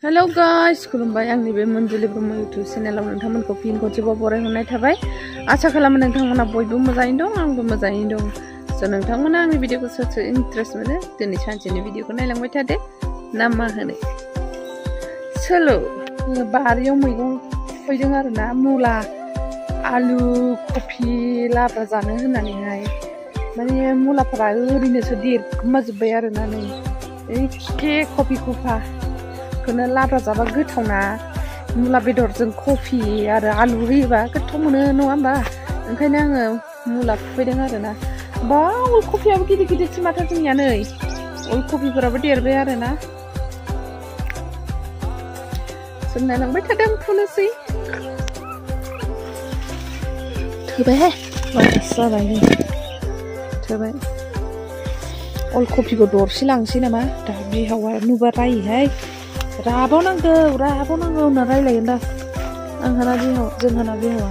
Hello guys, खुलुमबाय आंनि बे manjulibrah YouTube चेनेलाव नोंथांमोनखौ फिन खनसेबाव बरायहरनाय थाबाय। आसा खालामो नोंथांमोना बयबो मोजाङैनो दं, आंबो मोजाङैनो दं। स' नोंथांमोना आंनि भिडिअखौ सोर इन्ट्रेस्ट मोनो दिनै सानसेनि भिडिअखौ नायलांबाय थादो। ना मा होनो? सोलो बारियाव मैगं फैदों आरोना, मुला, आलु, कफि लाब्रा जानो होननानैहाय। माने मुलाफोरा ओरैनोसो देरखोमाजोब्बाय आरोना नै एखे कफि खफा खौनो लाब्रा जाबा गोथावना, मुला बेदरजों कफि आरो आलु होयोबा गोथाव मोनो नङा होमबा? ओंखायनो आङो मुला फुफैदों आरोना। बा अल कफियाबो गिदिर गिदिरसो माथो जोंनिया नै, अल कफिफोराबो देरबाय आरोना। जों नायलांबाय थादों फुनोसै। थोबाय जाबाय थोबाय। अल कफिखौ दरसे लांसै नामा? दा बिहावा नुबा रायोहाय। राबावनांगौ होनना रायलायगोन दा आंहाना बिहाव, जोंहाना बिहावा।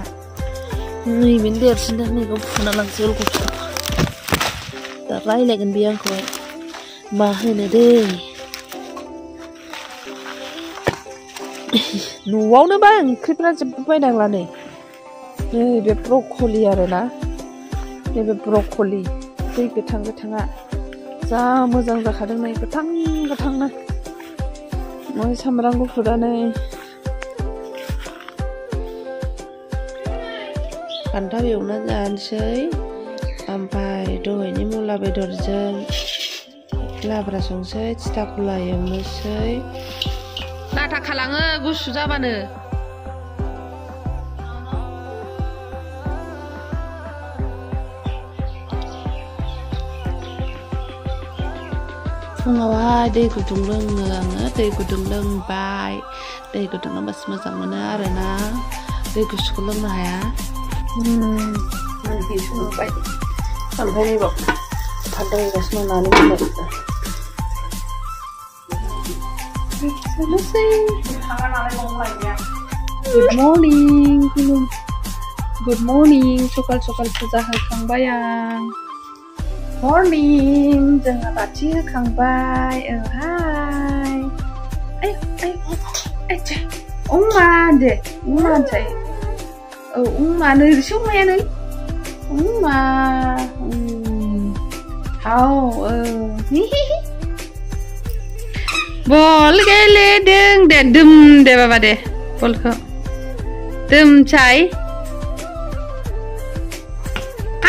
नैबेनो देरसिन दा, नैबेखौ फुना लांसै अल कफिखौ। दा रायलायगोन बियो आंखौहाय मा होनो दै। न'आवनो बा ओंख्रिफ्रा जेबो बायनांला नै। नैबे ब्रकलि आरोना, नैबे ब्रकलि दै गोथां गोथाङा जा मोजां जाखादों नै, गोथां गोथांनो। ओमफ्राय सामब्राम गुफुरा नै फान्थाव एवना जानोसै, ओमफ्राय दहायनि मुला बेदरजों लाब्रा संसै, थिथा खला एवनोसै। लाथा खालाङो गुसु जाबानो। फुङावहाय दै गुदुं लोङो आङो, दै गुदुं लोंबाय। दै गुदुं लोंबासो मोजां मोनो आरोना, दै गुसुखौ लोंनो हाया। दै संबाय, ओमफ्राय नैबाव फान्थाव एवगासिनो नानि मोनबाय। गुड मर्निं सकाल सकाल फुजा होखांबाय आं। मर्निं जोंहा बाथि होखांबाय। हाय उमा दे उमा थाय औ उमा नै संनाया नै उमा हाव बल गेलेदों दे दुम दे बाबा दे बलखौ दुमसाय।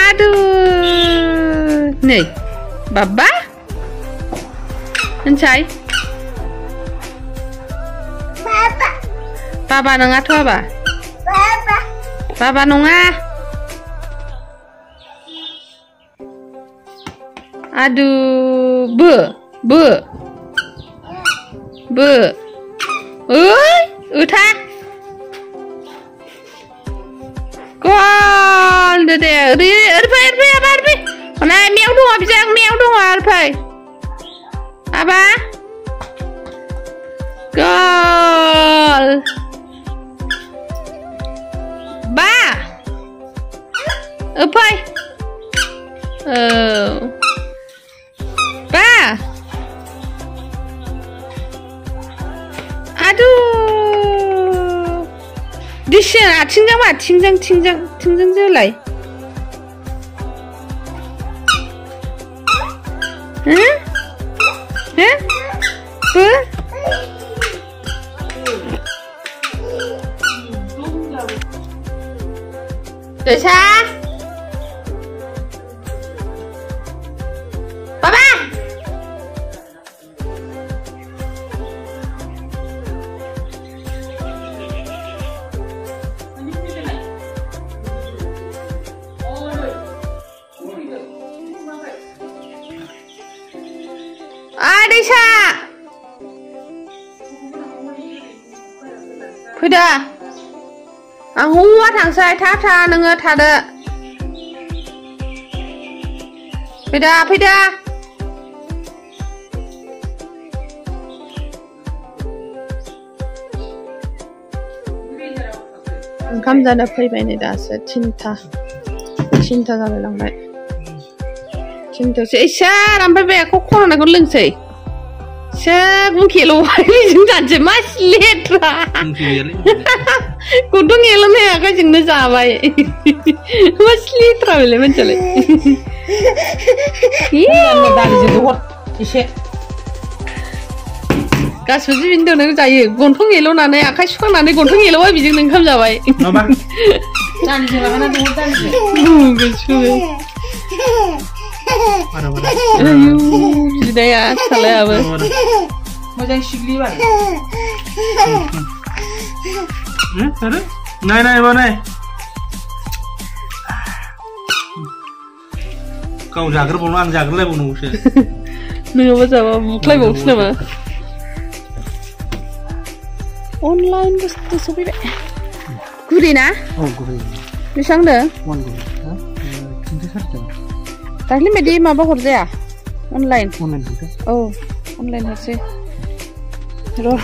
Aduh, nih, Baba, mencai. Baba nengah tuh apa? Baba nengah. Aduh, be, udah. Gol deh, Arfi. Nah, meow dong, abjang meow dong, Arfi. Apa? Gol. Ba. Apa? Ba. Aduh. Disini atinggang mah, tinggang jelai. Desa. Papa. Desa. Fida. Ang huwa tangsai tata nengah tada. Fida. Oंखाम जानो फैबाय नै दासो थिनथा जाबाय लांबाय। थिनथासो इसार ओमफ्राय बे खननायखौ लोंसै। Cek kilo ini jangan cemas letra. Kudu ngelom ya kan jeng nasabai. Mas letra boleh mencari. Iya. Dari situ what? Ishe. Kasih pintu neng cai. Gontong ngelo nane akai suka nane gontong ngelo aja bijeng neng kam jabai. Napa? Dari situ mana tuh dari situ? Kecil. Mana? Ayo, sudah ya, salah apa? Macam sigli bang. Ada? Nai mana? Kau jaga pulang jaga lagi pulang usah. Nggak apa sama, bukan bagus nama. Online pasti sepi deh. Gurina? Oh gurina. Bisa nggak? One gurina. Cinta saja. Tadi media apa kerja? Online. Online juga. Oh, online sih. Roh,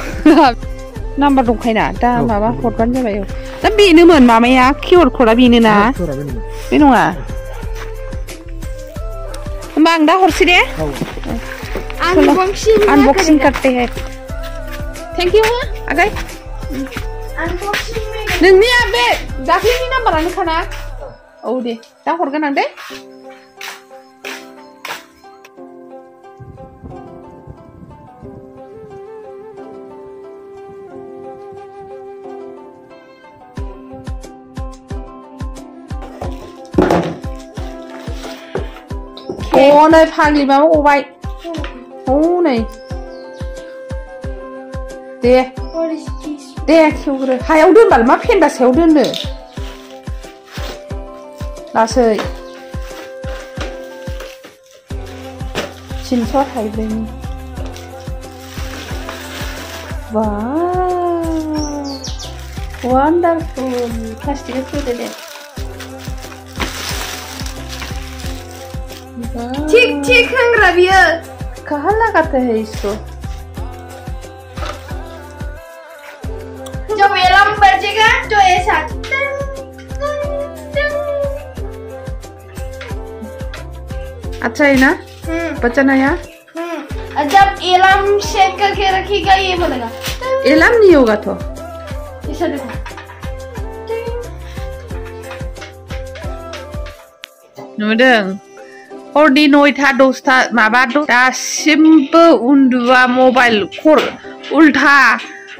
number dong kayaknya. Dah, apa korban aja bayu. Tapi ini mana mama ya? QR code ini na? Ini nggak? Bang, dah harus deh. Unboxing करते हैं. Thank you ma. Agai. Unboxing में. नोंनि आबे दाख्लैनि नाम्बारानो खाना? औ दे. दा हरगोन आं दे. Oh, này phang mà ô vậy. Oh này. Để. Để kêu rồi. Hayaw đơn bảo mà phiền đã xéo đơn nữa. Là sợi. Xin xót hay bên. Wow. Wonderful. Plastic itu deh. ठीक हंग रबिया कहाँ लगाते हैं इसको जब अलार्म बजेगा तो ऐसा अच्छा है ना बच्चा नया जब अलार्म सेट करके रखिएगा ये बोलेगा अलार्म नहीं होगा तो ऐसा देखो नुदों हरनि 9टा 10टा माबा दासिमबो उन्दुआ मबाइल उल्था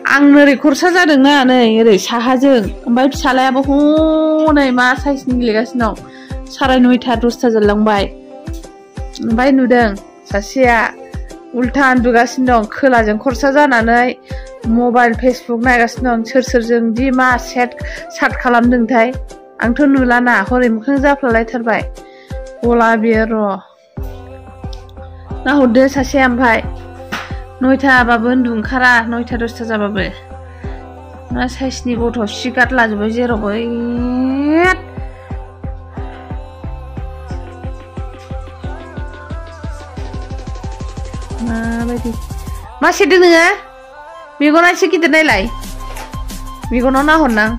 आं ओरै खरसा जादोंना नै ओरै साहाजों ओमफ्राय फिसालायाबो हनै मा साइसनि गेलेगासिनो दं 9:30 10टा जालांबाय ओमफ्राय नुदों सासेया उल्था उन्दुगासिनो दं खोलाजों खरसा जानानै मबाइल फेसबुक नायगासिनो दं सोरजों दि मा साट खालामदोंथाय आंथ' नुलाना हरै मोखां जाफ्लालायथारबाय गला बियो र' नाहरदो सासे ओमफ्राय 9टाबाबो उन्दु ओंखारा 9टा 10टा जाबाबो मा साइसनि गथ' सिगाट लाजोबबाय जेरावबो माबायदि मा सेरदों नोङो मेगना एसे गिदिर नायलाय मेगनाव नाहरनां